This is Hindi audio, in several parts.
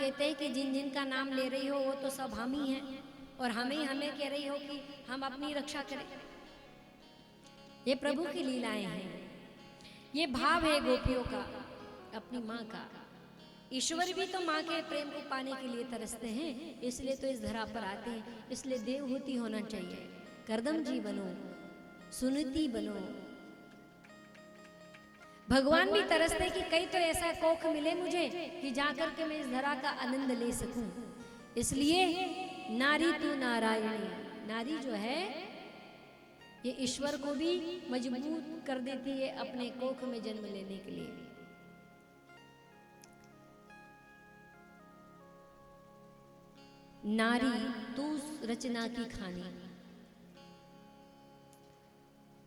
कहते हैं कि जिन जिन का नाम ले रही हो वो तो सब हम ही हैं और हमें कह रही हो कि हम अपनी रक्षा करें। ये प्रभु की लीलाएं हैं, ये भाव है गोपियों का अपनी माँ का। ईश्वर भी तो माँ के प्रेम को पाने के लिए तरसते हैं, इसलिए तो इस धरा पर आते हैं। इसलिए देवहूति होना चाहिए। करदम जी बनो, सुनीति बनो। भगवान भी तरसते कि कहीं तो ऐसा कोख मिले मुझे कि जाकर के मैं इस धरा का आनंद ले सकूं। इसलिए नारी तू नारायणी, नारी जो है ये ईश्वर को भी मजबूत कर देती है अपने कोख में जन्म लेने के लिए। नारी तू रचना की खानी,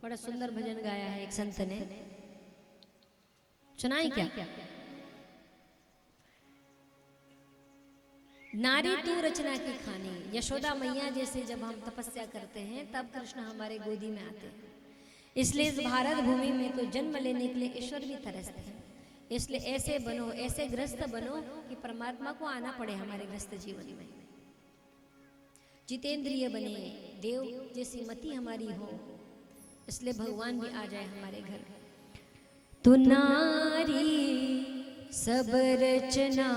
बड़ा सुंदर भजन गाया है एक संत ने, सुनाई क्या? नारी तू रचना की खानी। यशोदा मैया जैसे जब हम तपस्या करते हैं तब कृष्ण हमारे गोदी में आते हैं। इसलिए इस भारत भूमि में तो जन्म लेने के लिए ईश्वर भी तरसते हैं। इसलिए ऐसे बनो, ऐसे ग्रस्त बनो कि परमात्मा को आना पड़े हमारे ग्रस्त जीवन में। जितेंद्रिय बने, देव जैसी मति हमारी हो, इसलिए भगवान भी आ जाए हमारे घर। तू नारी सब रचना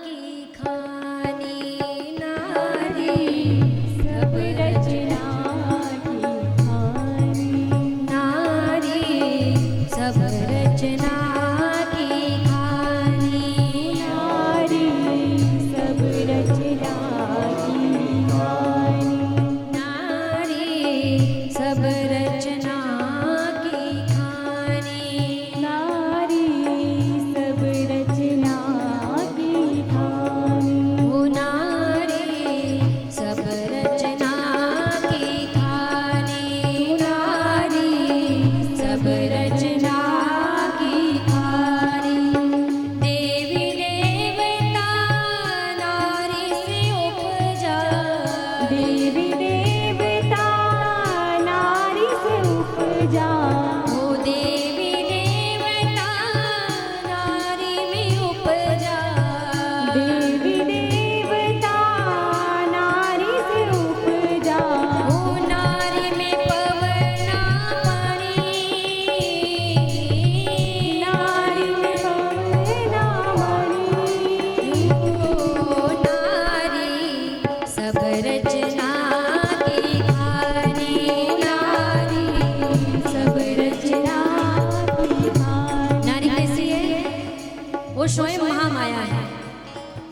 की खानी, नारी सब रचना की खानी, नारी सब रचना की खानी, नारी सब रचना की खानी, नारी सब रचना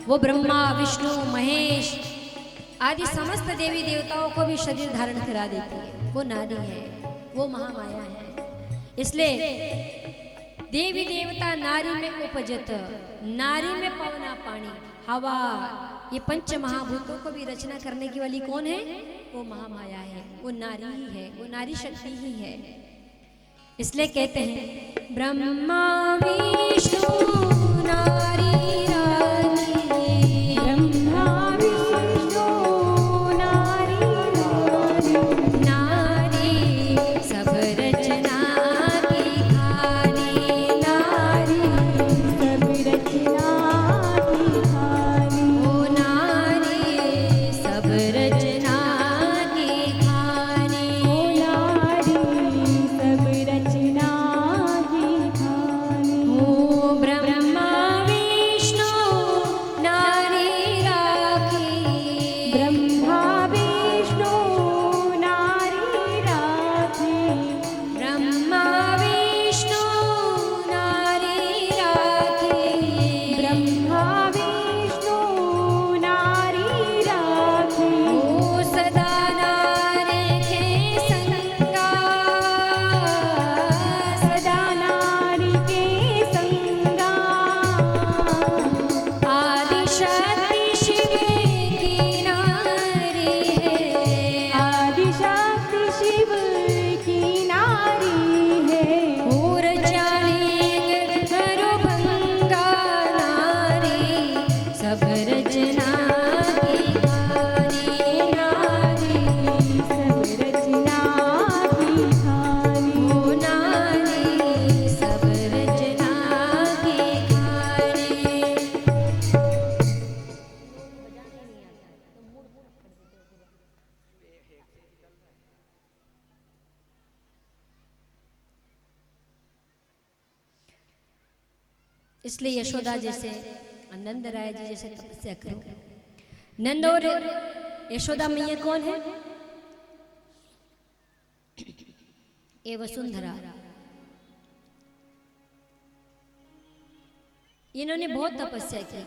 वो ब्रह्मा विष्णु महेश आदि समस्त देवी देवताओं को भी शरीर धारण करा देती है। वो नारी है, वो महामाया है। इसलिए देवी देवता नारी में उपजत, नारी में पवना पानी हवा, ये पंच महाभूतों को भी रचना करने की वाली कौन है? वो महामाया है, वो नारी ही है, वो नारी शक्ति ही है। इसलिए कहते हैं ब्रह्मा विष्णु नारी ब्रह्मा इसलिए यशोदा जैसे नंद राय जी जैसे तपस्या करो। नंद और यशोदा मैया कौन है? ये वसुंधरा। इन्होंने बहुत तपस्या की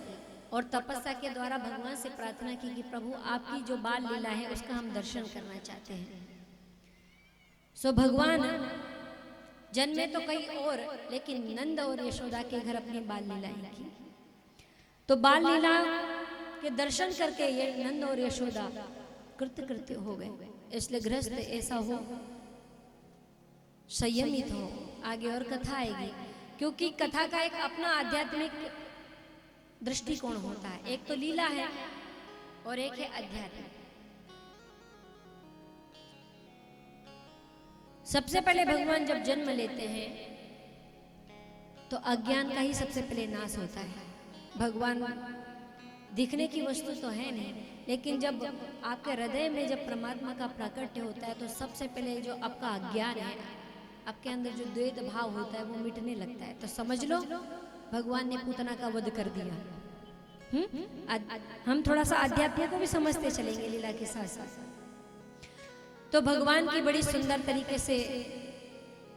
और तपस्या के द्वारा भगवान से प्रार्थना की कि प्रभु आपकी जो बाल लीला है उसका हम दर्शन करना चाहते हैं। सो भगवान जन्मे तो कई और, लेकिन नंद और यशोदा के घर अपनी बाल लीलाएं की। तो बाल लीला के दर्शन करके ये नंद और यशोदा कृतकृत्य हो गए। इसलिए गृहस्थ ऐसा हो, संयमित हो। आगे और कथा आएगी, क्योंकि कथा का एक अपना आध्यात्मिक दृष्टिकोण होता है। एक तो लीला है और एक है अध्यात्म। सबसे पहले भगवान जब जन्म लेते हैं तो अज्ञान का ही सबसे पहले नाश होता है। भगवान दिखने की वस्तु तो है नहीं, लेकिन जब आपके हृदय में जब परमात्मा का प्राकट्य होता है तो सबसे पहले जो आपका अज्ञान है, आपके अंदर जो द्वैत भाव होता है वो मिटने लगता है। तो समझ लो भगवान ने पूतना का वध कर दिया। हम थोड़ा सा अध्यात्म को भी समझते चलेंगे लीला के साथ साथ। तो भगवान की बड़ी सुंदर तरीके से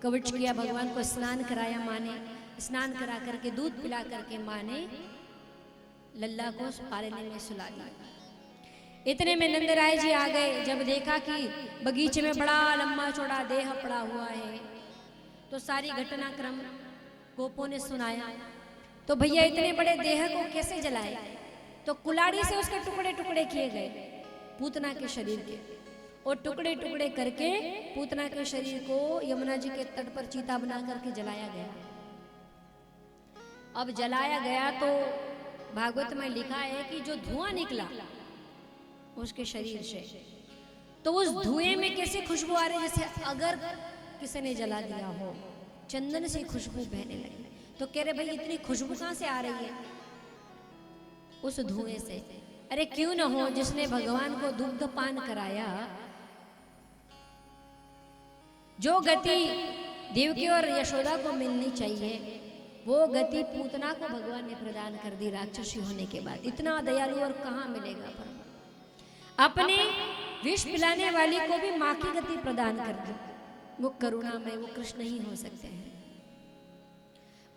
कवच किया, भगवान को स्नान कराया माँ ने। स्नान करा करके दूध पिला करके माँ ने लल्ला को पालने में सुला दिया। इतने में नंद राय जी आ गए। जब देखा कि बगीचे में बड़ा लंबा चौड़ा देह पड़ा हुआ है तो सारी घटनाक्रम गोपों ने सुनाया। तो भैया इतने बड़े देह को कैसे जलाए? तो कुलाड़ी से उसके टुकड़े टुकड़े किए गए पूतना के शरीर के, और टुकड़े टुकड़े करके पूतना के शरीर को यमुना जी के तट पर चीता बना करके जलाया गया। अब जलाया गया तो भागवत में लिखा है कि जो धुआं निकला उसके शरीर से, तो उस धुएं में कैसी खुशबू आ रही, जैसे अगर किसी ने जला दिया हो, चंदन से खुशबू बहने लगी। तो कह रहे भाई इतनी खुशबू कहां से आ रही है? उस धुएं से। अरे क्यों न हो, जिसने भगवान को दुग्ध पान कराया, जो गति देवकी और यशोदा को मिलनी चाहिए वो गति पूतना को भगवान ने प्रदान कर दी राक्षसी होने के बाद। इतना दयालु और कहां मिलेगा? पर अपने विष पिलाने वाली को भी मां की गति प्रदान कर दी। वो करुणा में वो कृष्ण ही हो सकते हैं।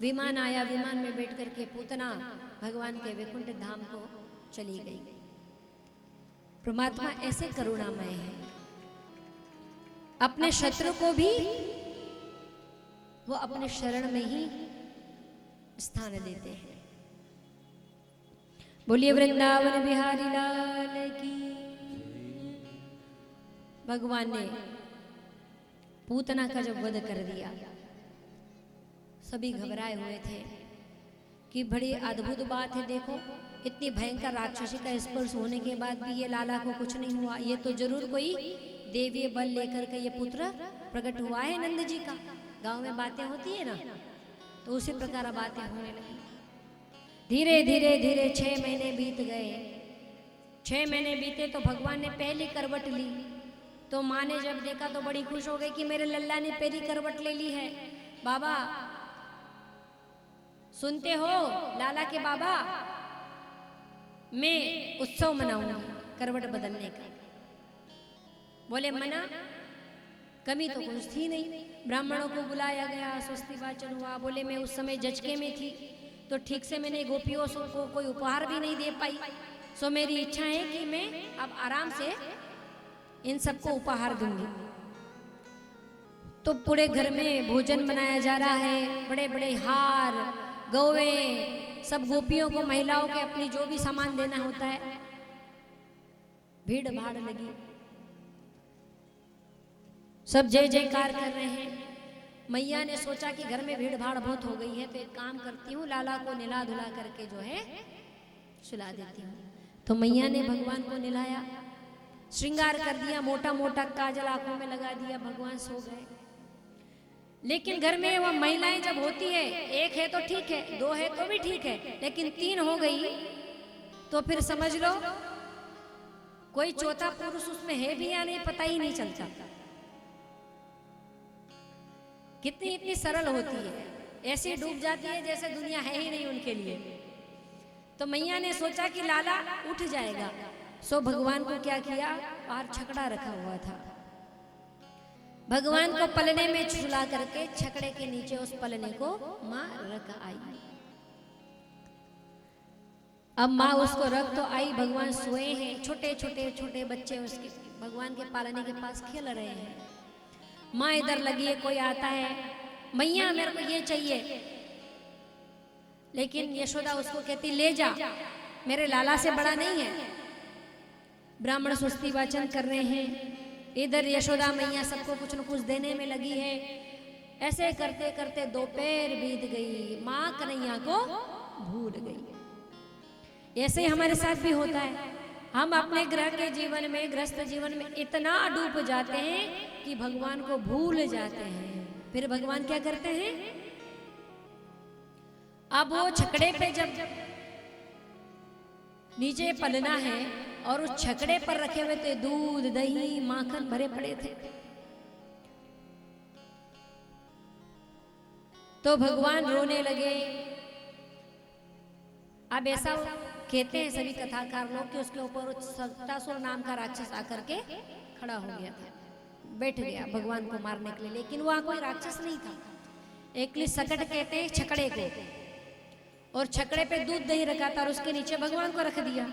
विमान आया, विमान में बैठ करके पूतना भगवान के वैकुंठ धाम को चली गई। परमात्मा ऐसे करुणामय है, अपने शत्रु को भी वो अपने शरण में ही स्थान देते हैं। बोलिए वृंदावन बिहारी लाल की। भगवान ने पूतना का जब वध कर दिया, सभी घबराए हुए थे कि बड़ी अद्भुत बात है। देखो इतनी भयंकर राक्षसी का स्पर्श होने के बाद भी ये लाला को कुछ नहीं हुआ। ये तो जरूर कोई देवीय बल लेकर के ये पुत्र प्रकट हुआ है नंद जी का। गांव में बातें होती है ना, तो उसी प्रकार बातें होने लगी। धीरे धीरे धीरे 6 महीने बीत गए। 6 महीने बीते तो भगवान ने पहली करवट ली। तो माँ ने जब देखा तो बड़ी खुश हो गई कि मेरे लल्ला ने पहली करवट ले ली है। बाबा सुनते हो लाला के बाबा, मैं उत्सव मनाऊंगी करवट बदलने का। बोले मना, कमी तो कुछ थी नहीं। ब्राह्मणों को बुलाया गया, स्वस्ति वाचन हुआ। बोले मैं उस समय जचके में थी तो ठीक से मैंने गोपियों को कोई उपहार भी नहीं दे पाई। सो मेरी इच्छा है कि मैं अब आराम से इन सबको उपहार दूंगी। तो पूरे घर में भोजन बनाया जा रहा है, बड़े बड़े हार, गौवे, सब गोपियों को, महिलाओं के अपनी जो भी सामान देना होता है। भीड़ भाड़ लगी, सब जय जयकार कर रहे हैं। मैया ने सोचा कि घर में भीड़ भाड़ बहुत हो गई है तो एक काम करती हूँ, लाला को निला धुला करके जो है सुला देती हूँ। तो मैया ने भगवान को निलाया, श्रृंगार कर दिया, मोटा मोटा काजल आंखों में लगा दिया, भगवान सो गए। लेकिन घर में वह महिलाएं जब होती है, एक है तो ठीक है, 2 है तो भी ठीक है, लेकिन 3 हो गई तो फिर समझ लो कोई चौथा पुरुष उसमें है भी या नहीं पता ही नहीं चलता। कितनी इतनी सरल होती है। ऐसी डूब जाती है जैसे दुनिया है ही नहीं उनके लिए। तो मैया ने सोचा कि लाला उठ जाएगा, सो भगवान को क्या किया, बाहर छकड़ा रखा हुआ था, भगवान को पलने में झूला करके छकड़े के नीचे उस पलने को माँ रख आई। अब माँ उसको रख तो आई, भगवान सोए हैं, छोटे छोटे छोटे बच्चे उसके भगवान के पालने के पास खेल रहे हैं। माँ इधर लगी है, कोई आता है, मैया मेरे को ये चाहिए, लेकिन यशोदा उसको कहती ले जा, मेरे लाला से बड़ा नहीं है। ब्राह्मण स्वस्ति वाचन कर रहे हैं, इधर यशोदा मैया सबको कुछ न कुछ देने में लगी है। ऐसे करते करते दोपहर बीत गई, माँ कन्हैया को भूल गई। ऐसे ही हमारे साथ भी होता है, हम अपने ग्रह के जीवन में, गृहस्थ जीवन में इतना डूब जाते हैं कि भगवान को भूल जाते हैं। फिर भगवान क्या करते हैं, अब वो छकड़े पे जब नीचे पलना है और उस छकड़े पर रखे हुए थे दूध दही माखन भरे पड़े थे, तो भगवान रोने लगे। अब ऐसा कहते हैं सभी कथाकार लोग कि उसके ऊपर सत्तासुर नाम का राक्षस आकर के खड़ा हो गया था, बैठ गया भगवान को मारने के लिए, लेकिन वहां कोई राक्षस नहीं था। एकली सकट कहते हैं छकड़े को, और छकड़े पे दूध दही रखा था और उसके नीचे भगवान को रख दिया।